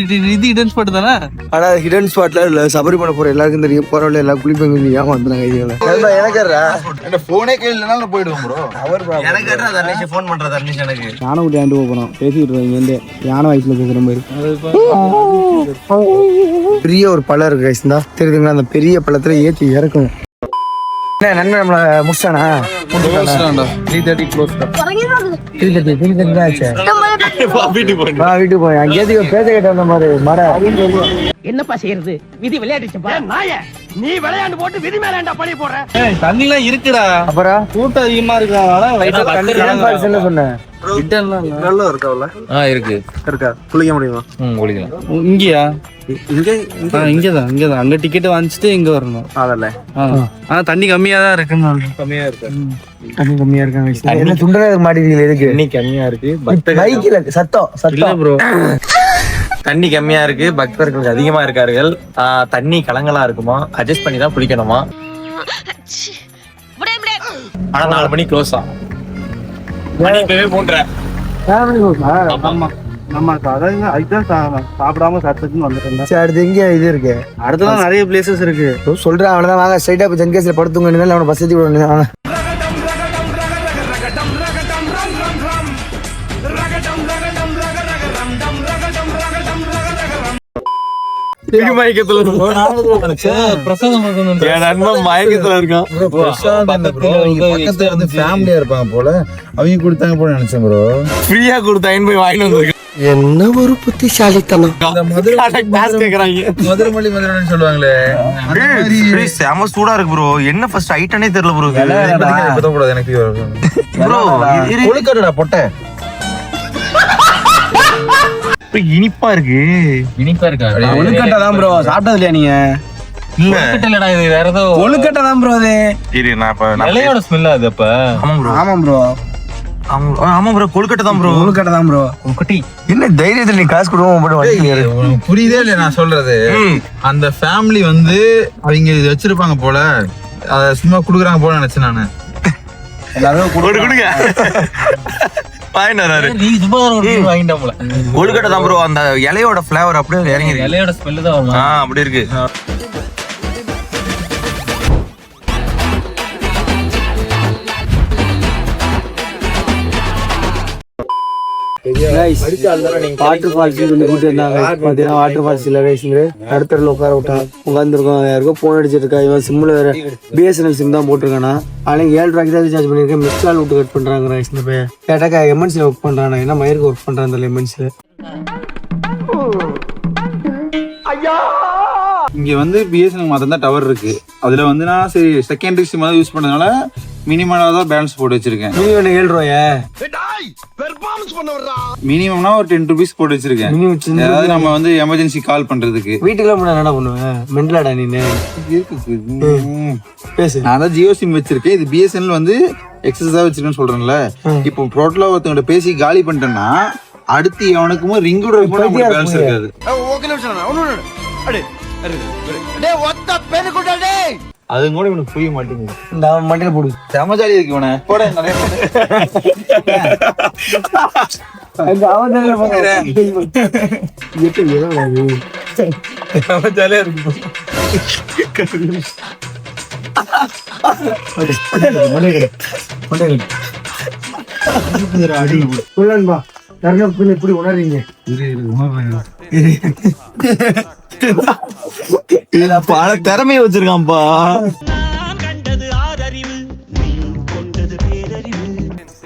இது hidden spot தானே? ஆனா ஹிடன் ஸ்பாட்ல இல்ல, சபரிமலை போற எல்லாருக்கும் தெரியும். போறவங்க எல்லாம் குளிப்பாங்க. ஏமாந்துறாங்க இதுல. எனக்கு போனே கையில போயிடுவோம் ப்ரோ. எனக்கு ஃபோன் பண்றது அட்மிஷன் எனக்கு. யானை விட்டு ஆண்டு போறோம், பேசிட்டு இருக்கோம். இங்க யானை வயசுல பேசுற மாதிரி பெரிய ஒரு பழம் இருக்கு கைஸ். தான் தெரியுதுங்களா? அந்த பெரிய பழத்துல ஏத்தி இறக்கும். நன்மை நம்மள முடிச்சானா? 3:30 க்ளோஸ். வீட்டுக்கு போய் அங்கேயே பேச கேட்ட மாதிரி மர என்னப்பா செய்யறது? விதி விளையாடுச்சப்பா. நீ விளையாண்டு போட்டு விதி மேல பழி போடுற. தண்ணி எல்லாம் இருக்குடா. அப்புறம் கூட்டம் அதிகமா இருக்கனால என்ன சொன்னேன். இருக்கா குளிக்க முடியுமா? இங்கயா? இங்கதான் அங்க டிக்கெட் வாங்கிச்சுட்டு இங்க வரணும். ஆனா தண்ணி கம்மியா தான் இருக்குன்னு. கம்மியா இருக்கு. தண்ணி கம்மியா இருக்காங்க. என்ன துண்டா மாட்டீங்களா? எதுக்கு தண்ணி கம்மியா இருக்கு? பைக்ல சத்தம் ப்ரோ. தண்ணி கம்மியா இருக்கு, பக்தர்கள் அதிகமா இருக்கார்கள். தண்ணி கலங்களா இருக்குமா, அட்ஜஸ்ட் பண்ணி தான் குளிக்கணுமா. ஆனா 4 மணி க்ளோஸ் ஆகும். மணி இப்பவே 3:30. நம்ம சாப்பிடாம சாப்பிட்டு வந்துட்டோம். அடுத்து எங்க இது இருக்கு? அடுத்ததான் நிறைய பிளேசஸ் இருக்கு. சொல்றேன் அவ்வளவுதான். வாங்க ஸ்ட்ரைட்டா போய் ஜங்கேஸ்ல படுத்துங்க. அவனை பஸ் ஏத்தி விடுவாங்க. மயக்கத்துல இருக்கான். ஃபேமிலியா இருப்பாங்க போல, அவங்க கொடுத்தாங்க போல நினைச்சேன் ப்ரோ. ஃப்ரீயா கொடுத்தாங்கன்னு போய் வாங்கிட்டு வந்திருக்கேன். என்ன ஒரு புத்திசாலித்தனம். மதுரமல்லி மதுரன்னு சொல்லுவாங்களே, செம சூடா இருக்கு ப்ரோ. என்ன ஃபர்ஸ்ட் ஐட்டனே தெரியல ப்ரோ. எனக்கு ப்ரோ கொழுக்கட்டடா பொட்டை. இனிப்பா இருக்கு. கொழுக்கட்டை தான் ப்ரோ. சாப்பிட்டது இல்லையா நீங்க? இல்லடா, இது வேற ஏதோ கொழுக்கட்டை தான் ப்ரோ. அது இரு, நான் இப்ப இலையோட ஸ்மெல் அது. அப்ப ஆமா ப்ரோ கொழுக்கட்டை தான் ப்ரோ. கொழுக்கட்டை தான் ப்ரோ. என்ன தைரியத்துல நீ காசு கொடுவோம்? புரியுதே இல்ல நான் சொல்றது. அந்த ஃபேமிலி வந்து அவங்க இது வச்சிருப்பாங்க போல, அத சும்மா குடுக்குறாங்க போல நினைச்சேன் நானு. எல்லாரும் கொடுங்க. கொழுக்கட்டை தான் ப்ரோ. அந்த இலையோட ஃபிளேவர் அப்படியே இறங்கி, இலையோட ஸ்மெல் தான் அப்படி இருக்கு. வாட்டர் ஃபால்ஸ் கூட்டு இருந்தாங்க. பாத்தீங்கன்னா வாட்டர் ஃபால்ஸ் இல்ல கைஸ்ங்க. அடுத்த உட்கார விட்டா உட்காந்துருக்கோம். யாருக்கோ போன் அடிச்சிட்டு இருக்கா. இவன் சிம்ல வேற பிஎஸ்என்எல் சிம் தான் போட்டிருக்கானா. ஆனால் 7 ரூபாய்க்கு தான் ரீசார்ஜ் பண்ணிருக்கேன். மிஸ் கால் விட்டு கட் பண்றாங்க ரைஸ். இந்த பையன் கேட்டாக்கா எம்என்சில ஒர்க் பண்றானா. என்ன மயிருக்கு ஒர்க் பண்றான் அந்த எம்என்சில. இங்க வந்து பிஎஸ்என்எல் மாத்திரம் தான் டவர் இருக்கு. அதுல வந்து நான் சரி செகண்டரி சிம் யூஸ் பண்ணதுனால மினிமம் தான் பேலன்ஸ் போட்டு வச்சிருக்கேன். 7 ரூபாயா? மினிமம்னா ஒரு 10 rupees போட்டு வச்சிருக்கேன். அதாவது நம்ம வந்து எமர்ஜென்சி கால் பண்றதுக்கு. வீட்டுக்குள்ள போனா என்ன பண்ணுவேன்? மெண்டலாடா நீ. பேசு. நான் தான் ஜியோ சிம் வச்சிருக்கேன். இது பிஎஸ்என்எல் வந்து எக்ஸஸா வச்சிருக்கேன்னு சொல்றேன்ல. இப்போ டோட்டலா ஒருத்தவங்க பேசி காலி பண்ணிட்டேன்னா அடுத்து எவனுக்குமோ ரிங் பேலன்ஸ் இருக்காது. அது கூட இவனுக்கு புரிய மாட்டேங்குது. இந்த மண்டையில போடு. செம ஜாலியா இருக்கு இவனை. போட ஜாலியா இருக்கு. எப்படி உணர்றீங்க? பல திறமைய வச்சிருக்கான்பா.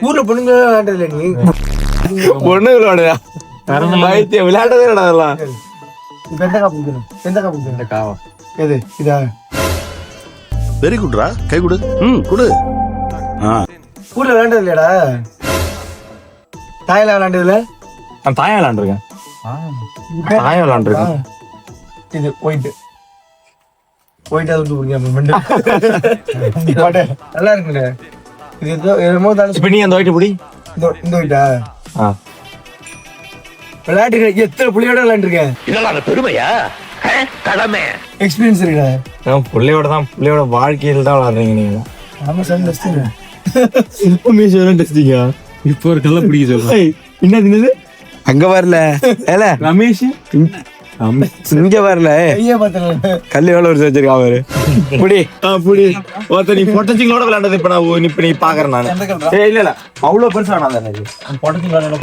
ஊர்ல பொண்ணுங்க விளையாண்டதுல நீ பொண்ணு விளையாடுயா? விளையாட்டதே விளையாடலாம். எந்த காவா எது இதா? வெரி குட்ரா. கை கொடு. கொடு. ஊர்ல விளையாண்டது இல்லையாடா? தாயில விளையாண்டதுல? நான் தாயா விளையாண்டுருக்கேன். தாயா விளையாண்டுருக்கேன். இது போயிட்டு அதை விட்டு பிடிக்காம நல்லா இருக்குல்ல இது. இப்ப நீ அந்த ஒயிட்டு பிடி. இந்த ஒயிட்டா விளையாட்டு எத்தனை புள்ளியோட விளையாண்டுருக்கேன். இதெல்லாம் பெருமையா? கடமை எக்ஸ்பீரியன்ஸ் இருக்குடா. பிள்ளையோட வாழ்க்கையில தான் விளையாடுறீங்க நீங்க. ஆமா சார் டெஸ்டிங் டெஸ்டிங்கா இப்போ ஒரு கல்ல பிடிக்க சொல்றேன். என்னது அங்க வரல ஏல ரமேஷ் இங்க வரல கல்லு எவ்வளவு வருஷம் வச்சிருக்கா அவரு புடி புடி ஒருத்த நீ பொட்டச்சிங்களோட விளையாண்டது இப்ப நீ பாக்குறேன் நானு இல்ல அவ்வளவு பெருசா நான் பொட்டச்சிங்களோட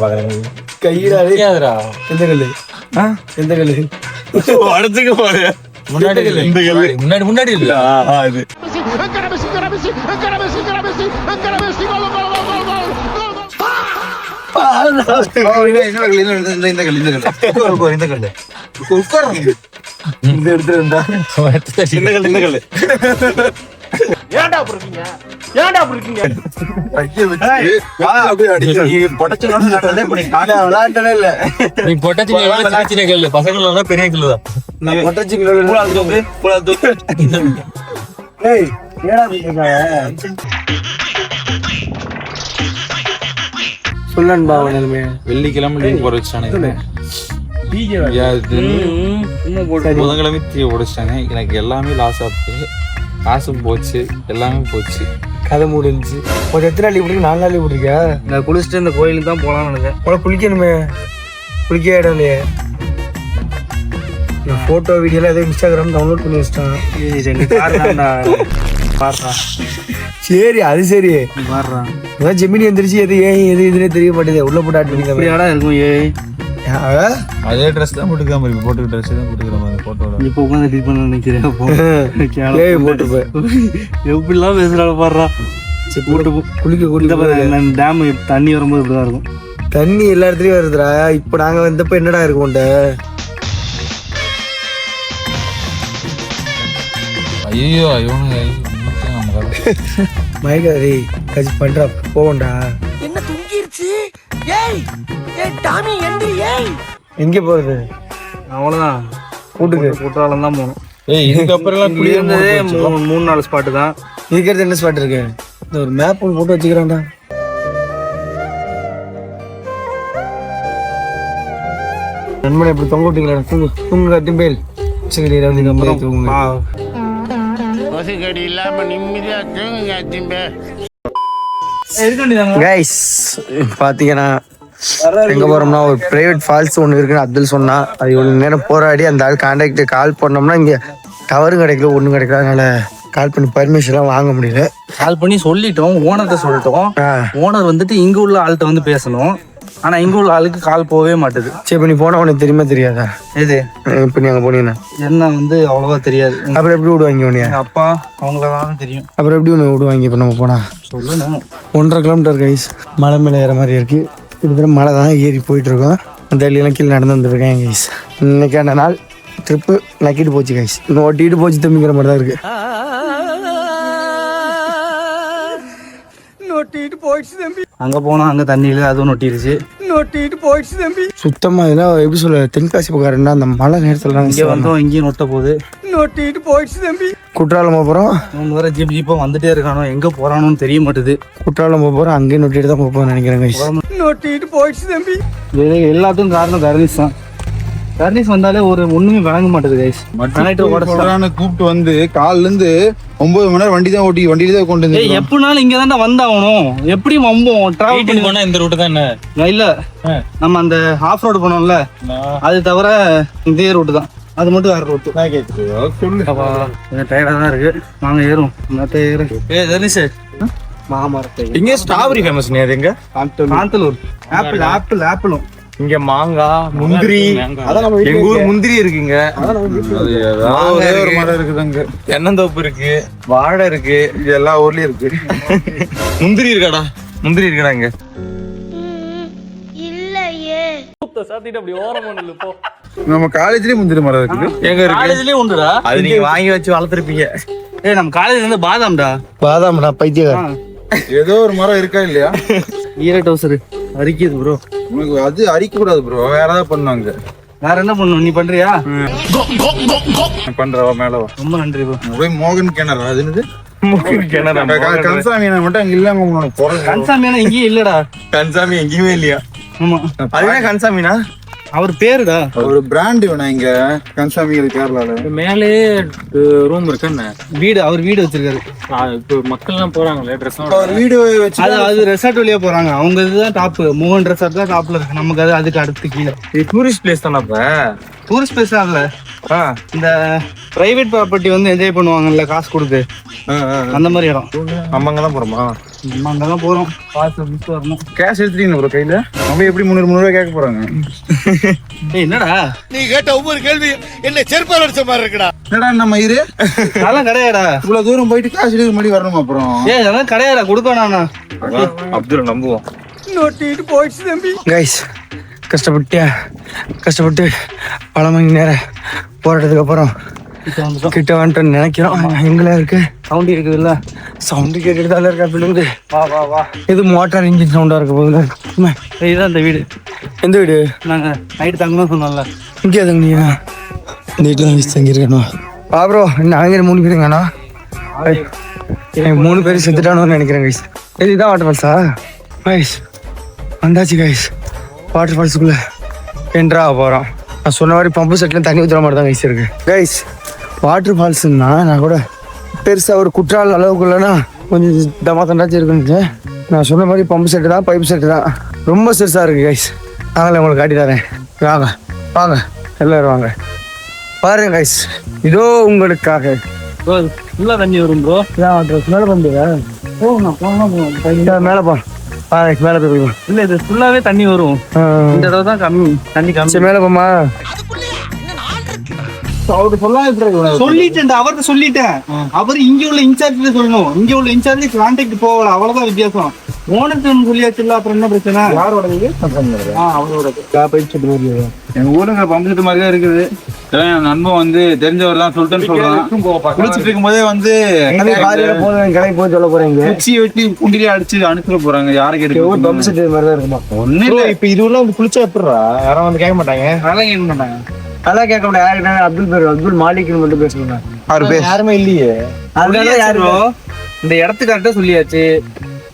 பாக்குறேன் கையில எந்த கல்லு எந்த கல்லு உடச்சுக்க போற முன்னாடி இல்ல அது பெரிய சொல்லன்பா நிலைமை வெள்ளிக்கிழமை லீவ் போட வச்சானே புதன்கிழமை தீ உடைச்சிட்டாங்க. எனக்கு எல்லாமே லாஸ் ஆகுது, காசும் போச்சு, எல்லாமே போச்சு. கதை முடிஞ்சு ஒரு எத்தனை நாள் போட்டிருக்க? 4 நாள் போட்டிருக்கியா? நான் குளிச்சுட்டு இந்த கோயிலுக்கு தான் போகலான்னு நினைச்சேன். உனக்கு குளிக்கணுமே, குளிக்க இடம் இல்லையே. நான் ஃபோட்டோ வீடியோலாம் எதுவும் இன்ஸ்டாகிராம் டவுன்லோட் பண்ணி வச்சிட்டேன். பாடுறான் சரி அது சரி பாடுறான் அதான் ஜெமினி வந்துருச்சு. எது ஏன் எது இதுன்னே தெரிய மாட்டேது. உள்ள போட்டு ஆட் பண்ணிக்க அப்படியாடா இருக்கும். அதே ட்ரெஸ் தான் போட்டுக்காம இருக்கு, போட்டு ட்ரெஸ் தான் போட்டுக்கிற மாதிரி போட்டோட இப்போ உட்காந்து எடிட் பண்ண நினைக்கிறேன். ஏய் போட்டுப்ப எப்படிலாம் பேசுறாங்க பாடுறா. சரி போட்டு குளிக்க குளிக்க டேம் தண்ணி வரும்போது இப்படிதான் இருக்கும். தண்ணி எல்லா இடத்துலயும் வருதுடா. இப்ப நாங்க வந்தப்ப என்னடா இருக்கும் ஐயோ இவனுங்க மயக்காரி கட்சி பண்றா போவோண்டா. என்ன துங்கிருச்சு? ஏய் ஏய் டாமி எந்திரி. ஏய் எங்க போறது? அவ்வளவுதான், கூட்டுக்கு குற்றாலம் தான் போகணும். இதுக்கப்புறம் இருந்ததே 3-4 ஸ்பாட்டு தான். இருக்கிறது என்ன ஸ்பாட் இருக்கு? இந்த ஒரு மேப் ஒன்று போட்டு வச்சுக்கிறான்டா. நண்பனை எப்படி தொங்க விட்டீங்களா? தூங்கு தூங்கு கட்டி பேல். சரி அப்புறம் தூங்குங்க. கைஸ் பாத்தீங்கன்னா எங்க போறோம்னா ஒரு பிரைவேட் ஃபால்ஸ் ஒன்று இருக்குன்னு அப்துல் சொன்னா. அது இவ்வளவு நேரம் போராடி அந்த ஆள் கான்டாக்ட் கால் பண்ணோம்னா இங்க டவரும் கிடைக்கல, ஒன்றும் கிடைக்கல. அதனால கால் பண்ணி பர்மிஷன்லாம் வாங்க முடியல. கால் பண்ணி சொல்லிட்டோம், ஓனர்கிட்ட சொல்லிட்டோம். ஓனர் வந்துட்டு இங்க உள்ள ஆள்கிட்ட வந்து பேசணும். ஆனா இங்க உள்ள ஆளுக்கு கால் போகவே மாட்டுது. சரி இப்ப நீ போனா உனக்கு தெரியுமா தெரியாதா? இது இப்ப நீ அங்க போனீங்கன்னா என்ன வந்து அவ்வளவா தெரியாது. அப்புறம் எப்படி விடுவாங்க உன்னைய? எங்க அப்பா அவங்களதான் தெரியும். அப்புறம் எப்படி உன்னை விடுவாங்க? இப்ப நம்ம போனா சொல்லணும். 1.5 கிலோமீட்டர் கைஸ். மலை மேலே ஏற மாதிரி இருக்கு. இதுக்கு மழை தான் ஏறி போயிட்டு இருக்கோம். அந்த எல்லாம் கீழே நடந்து வந்துருக்கேன் கைஸ். இன்னைக்கான நாள் ட்ரிப்பு நக்கிட்டு போச்சு கைஸ். இன்னும் ஓட்டிட்டு போச்சு தம்பிங்கிற மாதிரி தான் இருக்கு. நோட்டிட்டு போயிடுச்சு தம்பி. அங்க போனா அங்க தண்ணியில அதுவும் நொட்டிருச்சு. நோட்டிட்டு போயிடுச்சு தம்பி. சுத்தமா இதெல்லாம் எப்படி சொல்ல, தென்காசி பக்கம் அந்த மழை நேரத்துல இங்க வந்தோம், இங்கேயும் நொட்ட போகுது. நோட்டிட்டு போயிடுச்சு தம்பி. குற்றாலம் போறோம். வேற ஜீப்பா வந்துட்டே இருக்கானோ, எங்க போறானோன்னு தெரிய மாட்டுது. குற்றாலம் போறோம், அங்கேயும் நோட்டிட்டு தான் போறோம்னு நினைக்கிறேன் கைஸ். நோட்டிட்டு போயிடுச்சு தம்பி. எல்லாத்துக்கும் காரணம் கர்னிஸ் தான். கர்னிஸ் வந்தாலே ஒண்ணுமே வழங்க மாட்டேது கைஸ். கூப்பிட்டு வந்து காலைல இருந்து 9 மணி நேரம் வண்டியில தான் கொண்டு வந்து. எப்படினாலும் இங்க தான் வந்தாகணும். எப்படி வம்போம் டிராவல் பண்ணி போனா இந்த ரூட் தான். என்ன இல்ல நம்ம அந்த ஆஃப் ரோடு போனோம்ல, அது தவிர இதே ரூட் தான். அது மட்டும் வேற ரூட். டயர்டா தான் இருக்கு. வாங்க ஏறும். மாமரத்தை இங்க ஸ்ட்ராபெரி ஃபேமஸ். எங்க? காந்தலூர். ஆப்பிளும் இங்க மாங்காய், முந்திரி. எங்க ஊர் முந்திரி இருக்குங்க. ஒரு மரம் இருக்குதுங்க, தென்னந்தோப்பு இருக்கு, வாழை இருக்கு, இது எல்லா ஊர்லயும் இருக்கு. முந்திரி இருக்காடா, முந்திரி இருக்குடா இங்க. நம்ம காலேஜ்லயே முந்திரி மரம் இருக்குது. எங்க இருக்கு? காலேஜ்லயே உண்டுடா. அது நீங்க வாங்கி வச்சு வளர்த்துருப்பீங்க. நம்ம காலேஜ்ல இருந்து பாதாம்டா. பாதாம்டா பைத்தியக்கார. ஏதோ ஒரு மரம் இருக்கா இல்லையா? ஈர டவுசர் அரிக்குது ப்ரோ. உனக்கு அது அரிக்க கூடாது ப்ரோ, வேற ஏதாவது பண்ணுவாங்க. வேற என்ன பண்ணும்? நீ பண்றியா? பண்றவா மேலவா? ரொம்ப நன்றி ப்ரோ. அப்படியே மோகன் கிணறு அது என்னது? கன்சாமி மட்டும் அங்க இல்ல. கன்சாமியான இங்கேயும் இல்லடா. கன்சாமி எங்கேயுமே இல்லையா? ஆமா அதுதான் கன்சாமினா. அவர் பேருடா ஒரு பிராண்ட் வேணும் இங்க கன்சாமிகள் கேரளால. மேலே ரூம் இருக்குன்னு வீடு, அவர் வீடு வச்சிருக்காரு. இப்போ மக்கள் எல்லாம் போறாங்களே ட்ரெஸ் ஒரு வீடு வச்சு அது ரெசார்ட் வழியா போறாங்க. அவங்க இதுதான் டாப். மோகன் ரெசார்ட் தான் டாப்ல இருக்கு. நமக்கு அதுக்கு அடுத்து கீழே. இது டூரிஸ்ட் பிளேஸ் தானே அப்ப? டூரிஸ்ட் பிளேஸ் தான். அதுல இந்த பிரைவேட் ப்ராப்பர்ட்டி வந்து என்ஜாய் பண்ணுவாங்கல்ல காசு கொடுத்து, அந்த மாதிரி இடம். நம்ம அங்கதான் போறோமா? நம்ம அங்கதான் போறோம். காசு கொடுத்து வரணும். கேஷ் எடுத்துட்டீங்க ப்ரோ கையில. நம்ம எப்படி 300 கேட்க போறாங்க? என்னடா நீ கேட்ட ஒவ்வொரு கேள்வி என்ன செருப்பால் அடிச்ச மாதிரி இருக்குடா. என்னடா நம்ம இரு அதெல்லாம் கிடையாடா. இவ்வளவு தூரம் போயிட்டு காசு எடுக்க முன்னாடி வரணும். அப்புறம் அதெல்லாம் கிடையாடா. கொடுக்கணா அப்துல் நம்புவோம். கைஸ் கஷ்டப்பட்டு பல மணி நேரம் போராட்டத்துக்கு அப்புறம் கிட்ட வந்துட்டு நினைக்கிறோம். எங்களே இருக்கு சவுண்ட் இருக்குது இல்ல? சவுண்டு கேட்டுட்டு இருக்கா பிள்ளைங்க. வா வா வா. இது மோட்டார் இன்ஜின் சவுண்டா இருக்க போகுது. இதுதான் இந்த வீடு. எந்த வீடு? நாங்க நைட்டு தங்கணும் சொன்னோம்ல. இங்கே தங்கினீங்க? இந்த வீட்டில் தான் வச்சு தங்கியிருக்கணும். ப்ரோ நாங்க 3 பேருங்கண்ணா. 3 பேர் செத்துட்டானு நினைக்கிறேன் கைஸ். இதுதான் வாட்டர் ஃபால்ஸா கைஸ்? வந்தாச்சு கைஸ். வாட்டர் ஃபால்ஸுக்குள்ள என்ட்ரா போகிறோம். நான் சொன்ன மாதிரி பம்பு செட்டில் தண்ணி ஊற்றுற மாதிரி தான் கைஸ் இருக்கு கைஸ். வாட்டர் ஃபால்ஸ்ன்னா நான் கூட பெருசாக ஒரு குற்றால அளவுக்குள்ளனா கொஞ்சம் தண்டாச்சு இருக்குன்னு. நான் சொன்ன மாதிரி பம்பு செட்டு தான், பைப் செட்டு தான். ரொம்ப பெருசாக இருக்குது கைஸ். நாங்களே உங்களுக்கு காட்டி தரேன். வாங்க வாங்க எல்லாரும் வாங்க பாருங்க கைஸ். இதோ உங்களுக்காக ஃபுல்லாக தண்ணி வரும் ப்ரோ. மேலே பண்ணுங்க. மேலே போ. மேலே போய் இல்ல இது ஃபுல்லாவே தண்ணி வரும். இந்த தடவை தான் கம்மி தண்ணி கம்மி. மேலே போமா? சொல்லிட்டேன், அவர்கிட்ட சொல்லிட்டேன். அவர் இங்க உள்ள இன்சார்ஜ் சொல்லணும். இங்க உள்ள இன்சார்ஜ் கான்டாக்ட் போகல, அவ்வளவுதான் வித்தியாசம். ஓனருக்கு சொல்லியாச்சுல்ல, அப்புறம் என்ன பிரச்சனை? யாரோட அவரோட எங்க ஊருங்க பம்பு செட்டு மாதிரி தான் இருக்குது. என் நண்பன் வந்து தெரிஞ்சவர் தான் சொல்லிட்டேன்னு சொல்றான். குளிச்சுட்டு இருக்கும் போதே வந்து கடைக்கு போய் சொல்ல போறீங்க. குச்சியை வெட்டி குண்டிலே அடிச்சு அனுப்பிட போறாங்க. யாருக்கு எடுக்க பம்பு செட்டு மாதிரி தான் இருக்குமா? ஒண்ணு இல்ல. இப்ப இது உள்ள வந்து குளிச்சா எப்படிடா? யாரும் வந்து கேட்க மாட்டாங்க. அதெல்லாம் கேட்க மாட்டாங்க. அதெல்லாம் கேட்க முடியாது. யாருக்கு அப்துல் பேர் அப்துல் மாலிக்னு மட்டும் பேசணும். அவர் பேர் யாருமே இல்லையே. அதனால யாரு இந்த இடத்துக்கு கரெக்டா சொல்லியாச்சு.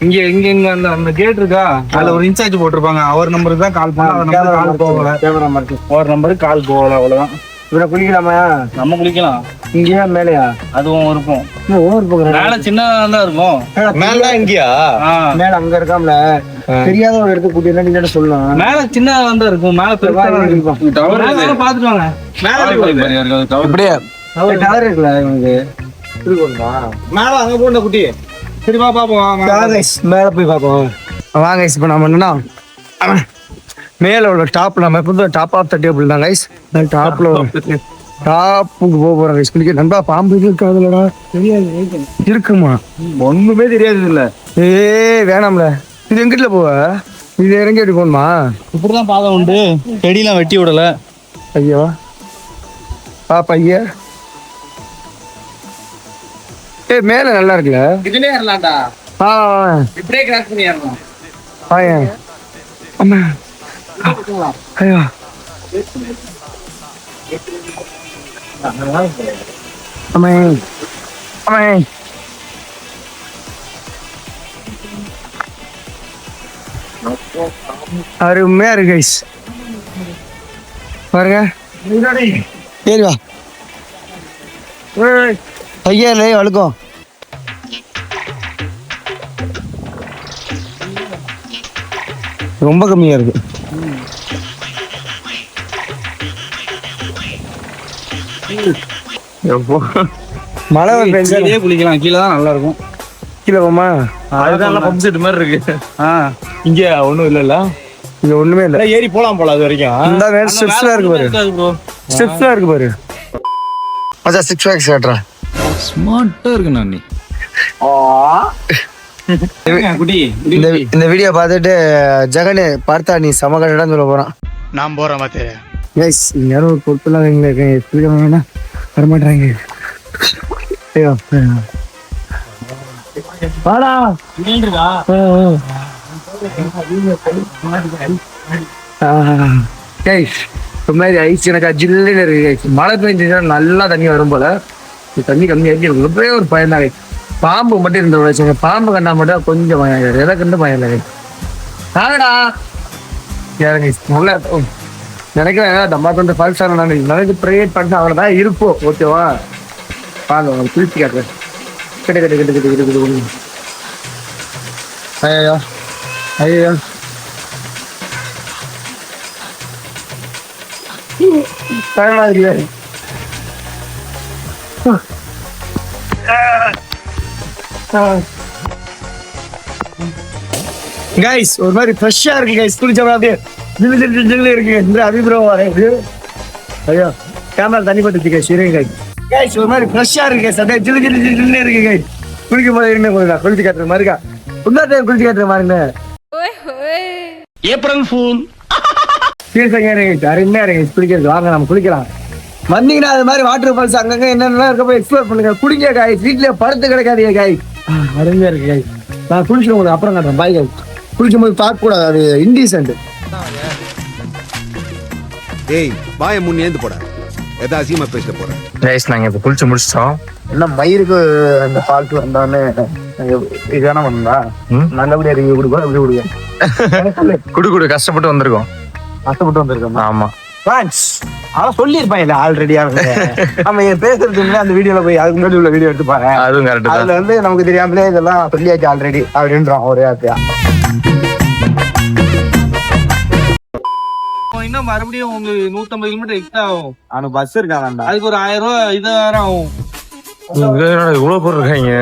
இங்க இங்க இங்க அந்த கேட் இருக்கா, அதுல ஒரு இன்சார்ஜ் போட்டிருப்பாங்க. அவர் நம்பருக்கு தான் கால் பண்ண. கால் போகல. கேமரா மாட்டி ஒரு நம்பருக்கு கால் போகல, அவ்வளவுதான். இவரை குளிக்கலாமா? நம்ம குளிக்கலாம். இங்கேயா மேலையா? அதுவும் இருக்கும். ஓவர் போகிறேன். மேல சின்னதா தான் இருக்கும். மேல இங்கயா? மேல அங்க இருக்காமல தெரியாத ஒரு இடத்துக்கு கூட்டிட்டு நீங்க சொல்லலாம். மேல சின்னதா தான் இருக்கும். மேல பெருசா பாத்துட்டு வாங்க. மேல அப்படியே டவர் இருக்குல்ல இவனுக்கு மேல அங்க போன குட்டி. சரி வா பாப்போம். மேல போய் பாப்போம் வாங்க. இப்ப நம்ம என்னன்னா மேல உள்ள டாப்ல நம்ம எப்போ டாப் ஆஃப் த டேபிள் தான் கைஸ். டாப்ல டாப்புக்கு போறோம் கைஸ். குளிக்க நண்பா பாம்பு இருக்காதுலடா? தெரியாது. இருக்குமா? ஒண்ணுமே தெரியாது இல்ல. வேணாம்ல. இது எங்கிட்ட போவ? இது இறங்கி எப்படி போகணுமா? இப்படிதான் பாதம் உண்டு. செடியெல்லாம் வெட்டி விடல. ஐயோ பாப்பா ஐயா. மேல நல்லா இருக்குல்ல? இதுலயே ஏறலாம்டா. இப்படியே கிராஸ் பண்ணி ஏறலாம். அம்மா ஐயோ அம்மா அம்மா. அருமையா இருக்கு கைஸ். பாருங்க. சரி வா ஐயா. இல்லை வழுக்கும். ரொம்ப கம்மியா இருக்கு. மழை பெஞ்சா குளிக்கலாம். கீழே தான் நல்லா இருக்கும். கீழே போமா? அதுதான் பம்பு செட்டு மாதிரி இருக்கு. இங்க ஒண்ணும் இல்லல்ல. இங்க ஒண்ணுமே இல்ல. ஏறி போலாம் போல அது வரைக்கும். இந்த வேற ஸ்டெப்ஸ்ல இருக்கு பாரு. ஸ்டெப்ஸ்ல இருக்கு பாரு. மச்சா 6 பேக்ஸ் காட்றா. ஸ்மார்ட்டா இருக்கு நான். நீ இந்த வீடியோ பார்த்துட்டு ஜெகனே பார்த்தா நீ சமகடன்னு சொல்ல போறான். நான் போறேன் மாத்தே. கைஸ் யாரும் ஒரு பொறுப்பெல்லாம் வேணா வரமாட்டாங்க. ஐயோ வாடா. கைஸ் மாதிரி ஐஸ் எனக்கு ஜில்லுன்னு இருக்கு கைஸ். மழை பெஞ்சுன்னா நல்லா தண்ணி வரும் போல. தண்ணி கம்மியாகி ரொம்பவே ஒரு பயம் தான். பாம்பு மட்டும் இருந்த வச்சுங்க. பாம்பு கண்டா மட்டும் கொஞ்சம் பயம். எதை கண்டு பயம் இல்லை. ஆகடா யாருங்க நல்லா நினைக்கிறேன் நம்ம கொஞ்சம் ஃபால்ஸ் ஆன நான் நினைச்சு ப்ரைவேட் பண்ண அவ்வளோதான் இருப்போம். ஓகேவா பாருங்க உங்களுக்கு குளிச்சு காட்டுறேன். கிட்ட ஐயோ ஐயோ கைஸ் ஒரு மாதிரி ஃப்ரெஷ்ஷா இருக்கு கைஸ். குளிச்சோம்னா அப்படியே ஜில்லு இருக்கு இந்த அபிப்பிராயம் இருக்கு. ஐயோ கேமரா தண்ணி பட்டுச்சு கைஸ். இருங்க கைஸ். கைஸ் ஒரு மாதிரி ஃப்ரெஷ்ஷா இருக்கு கைஸ். அப்படியே ஜில்லு இருக்கு கைஸ். குளிக்கும் போது இருங்க கொஞ்சம் குளிச்சு காட்டுற மாதிரி இருக்கா. இன்னொரு டைம் குளிச்சு காட்டுற மாதிரி ஏப்ரல் ஃபூல். அருமையா இருக்கு குளிக்கிறது. வாங்க நம்ம குளிக்கலாம். வந்தீங்கன்னா அது மாதிரி வாட்டர் ஃபால்ஸ் அங்கங்க என்னென்ன இருக்கப்போ எக்ஸ்ப்ளோர் பண்ணுங்க. குடிங்க காய்ஸ். வீட்லயே படுத்து கிடக்காதீங்க காய்ஸ். அருமையா இருக்கு காய்ஸ். நான் குளிச்சு உங்களுக்கு அப்புறம் காட்டுறேன். Bye guys. குளிக்கும் போது பார்க்க கூடாது, அது இன்டீசென்ட். ஏய் வாய முன்னே ஏந்து போட ஏதா அசிங்கமா பேசிட்டு போறேன். கைஸ் நாங்க இப்ப குளிச்சு முடிச்சிட்டோம். என்ன மயிருக்கு அந்த ஃபால்ட் வந்தானே இதான வந்தா நல்லபடியா ரிவ்யூ கொடுப்போம். எப்படி கொடுங்க குடு கஷ்டப்பட்டு வந்திருக்கோம். கஷ்டப்பட்டு வந்திருக்கோம். ஆமா ஃப்ரெண்ட்ஸ் அவன் சொல்லியிருப்பான் இல்லை ஆல்ரெடியா. நம்ம பேசுறது அந்த வீடியோல போய் அதுக்கு முன்னாடி உள்ள வீடியோ எடுத்து பாரு. அதுவும் கரெக்ட். அதுல வந்து நமக்கு தெரியாமலே இதெல்லாம் சொல்லியாச்சு ஆல்ரெடி அப்படின்றான் ஒரே ஆத்தியா. இன்னும் மறுபடியும் உங்களுக்கு 150 கிலோமீட்டர் எக்ஸ்ட்ரா ஆகும். அவனுக்கு பஸ் இருக்கான்டா. அதுக்கு ஒரு 1000 ரூபா இது வேற ஆகும். இவ்வளவு பேர் இருக்காங்க.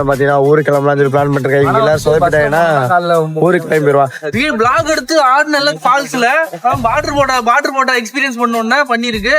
பாத்தீங்கன்னா ஊருக்கு கிளம்பலாம் பிளான் பண்ணிருக்காங்க. எல்லாரும் சொதப்பிட்டாங்கன்னா ஊருக்கு கிளம்பிடுவான். பிளாக் எடுத்து ஆடுனல்ல ஃபால்ஸ்ல வாட்டர் போட்டா எக்ஸ்பீரியன்ஸ் பண்ணோம்னா பண்ணிருக்கு.